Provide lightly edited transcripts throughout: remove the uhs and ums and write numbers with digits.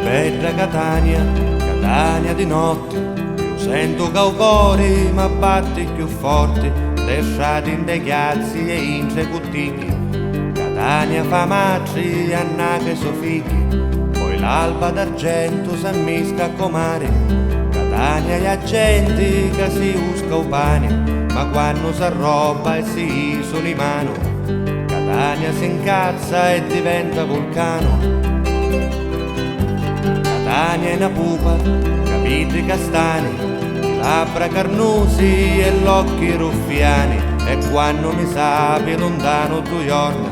bella Catania, Catania di notte. Io sento caucori ma batti più forti, lasciati in dei chiazzi e in tre cutticchi. Catania fa matri, annache so figli, poi l'alba d'argento s'ammisca a comare. Catania gli agenti che si usca u pane, ma quando s'arroba e si isola in mano, Catania si incazza e diventa vulcano. Catania è una pupa, capiti castani, labbra carnosi e l'occhi ruffiani, e quando mi sapi lontano tu giorno,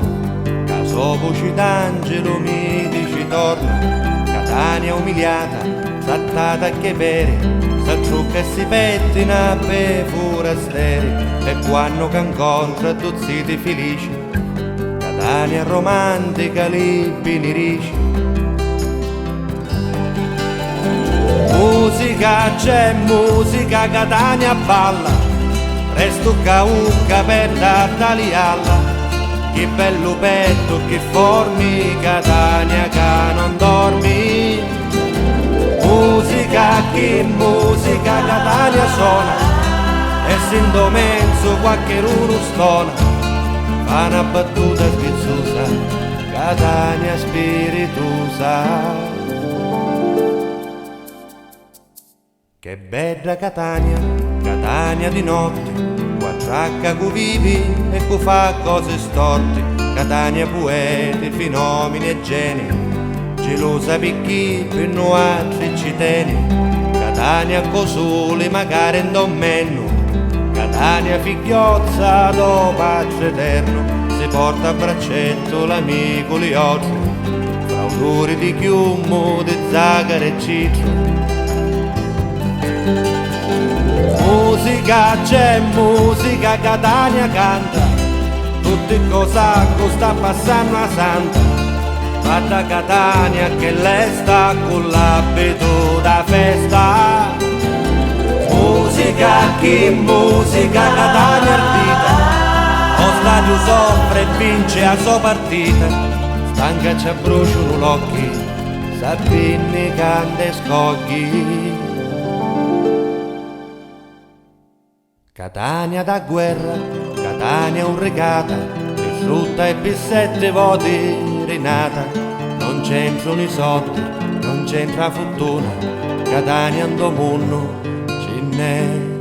caso voci d'angelo mi dici torna. Catania umiliata, trattata che veri, s'accrucca e si pettina per forasteri, e quando c'incontra tutti siete felici, Catania romantica lì pinirici. Musica, c'è musica, Catania balla, resto caucca per tagliarla. Che bello petto, che formi, Catania che non dormi. Musica, che musica, Catania suona, e sento mezzo qualche uno stona. Fa una battuta spizzosa, Catania spiritosa. Che bella Catania, Catania di notte, quattracca cu vivi e cu fa cose storte. Catania poeti, fenomeni e geni, gelosa picchi per noi altri ci tieni. Catania co sole magari in domenno, Catania figliozza do pace eterno. Si porta a braccetto l'amico Lioccio, fra odori di chiumo, di zagara e ciccio. Musica, c'è musica, Catania canta, tutte cosa sta passando a santa. Guarda Catania che lei sta con l'abito da festa. Musica, che musica, Catania ardita, lo stadio soffre e vince a sua partita. Stanca ci bruciano l'occhi, Sabini canta e scogli. Catania da guerra, Catania urricata, distrutta e per 7 voti rinata. Non c'entrano i soldi, non c'entra fortuna, Catania in domunno ce n'è.